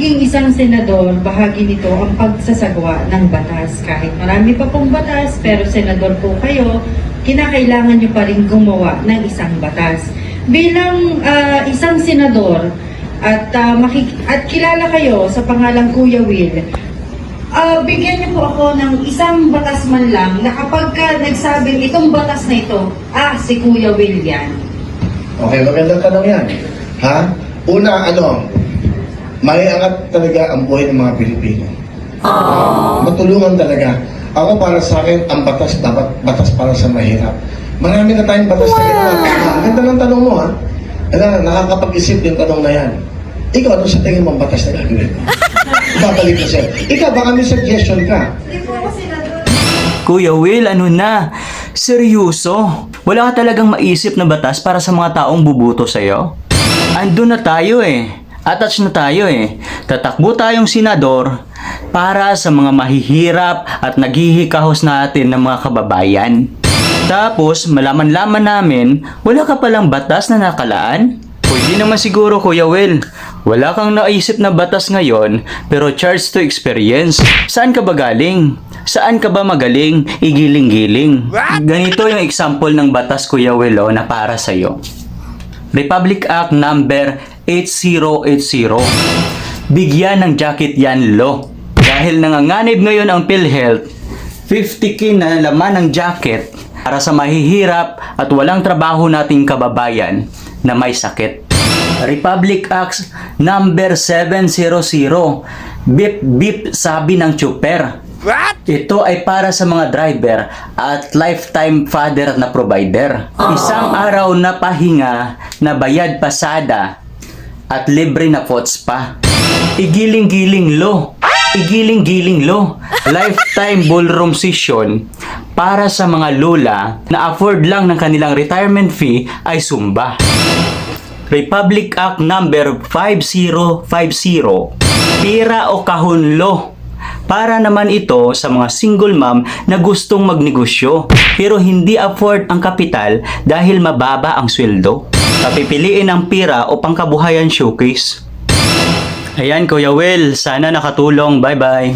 Maging isang senador, bahagi nito ang pagsasagawa ng batas. Kahit marami pa pong batas, pero senador po kayo, kinakailangan nyo pa rin gumawa ng isang batas. Bilang isang senador, at kilala kayo sa pangalang Kuya Will, bigyan niyo po ako ng isang batas man lang na kapag nagsabing itong batas na ito, si Kuya Will yan. Okay, magandang tanong yan. Ha? Una, may angat talaga ang buhay ng mga Pilipino. Matulungan talaga. Ako para sa akin, ang batas dapat batas para sa mahirap. Marami na tayong batas na ginawa. Ang ganda ng tanong mo, ha? Nakakapag-isip yung tanong na yan. Ikaw, ano sa tingin mong batas na gagawin mo? Babalik ko sa'yo. Ikaw, baka may suggestion ka. Hindi po ako senador. Kuya Will, ano na? Seryoso? Wala ka talagang maisip na batas para sa mga taong bubuto sa'yo? Andun na tayo eh. Attach na tayo eh. Tatakbo tayong senador para sa mga mahihirap at naghihikahos natin ng mga kababayan. Tapos, malaman-laman namin, wala ka palang batas na nakalaan? Pwede naman siguro, Kuya Will. Wala kang naisip na batas ngayon, pero charge to experience. Saan ka ba galing? Saan ka ba magaling? Igiling-giling. Ganito yung example ng batas, Kuya Will, na para sa'yo. Republic Act number 8080. Bigyan ng jacket yan, lo. Dahil nanganganib ngayon ang PhilHealth, 50K na laman ng jacket para sa mahihirap at walang trabaho nating kababayan na may sakit. Republic Act number 700. Bip bip, sabi ng tsuper. Ito ay para sa mga driver at lifetime father na provider. Isang araw na pahinga na bayad pasada at libre na pots pa. Igiling-giling lo. Igiling-giling lo. Lifetime ballroom session para sa mga lola na afford lang ng kanilang retirement fee ay Zumba. Republic Act number 5050. Pira o kahon lo. Para naman ito sa mga single mom na gustong magnegosyo pero hindi afford ang kapital dahil mababa ang sweldo. Papipiliin ang pira o pangkabuhayan showcase. Ayan, Kuya Will, sana nakatulong. Bye-bye.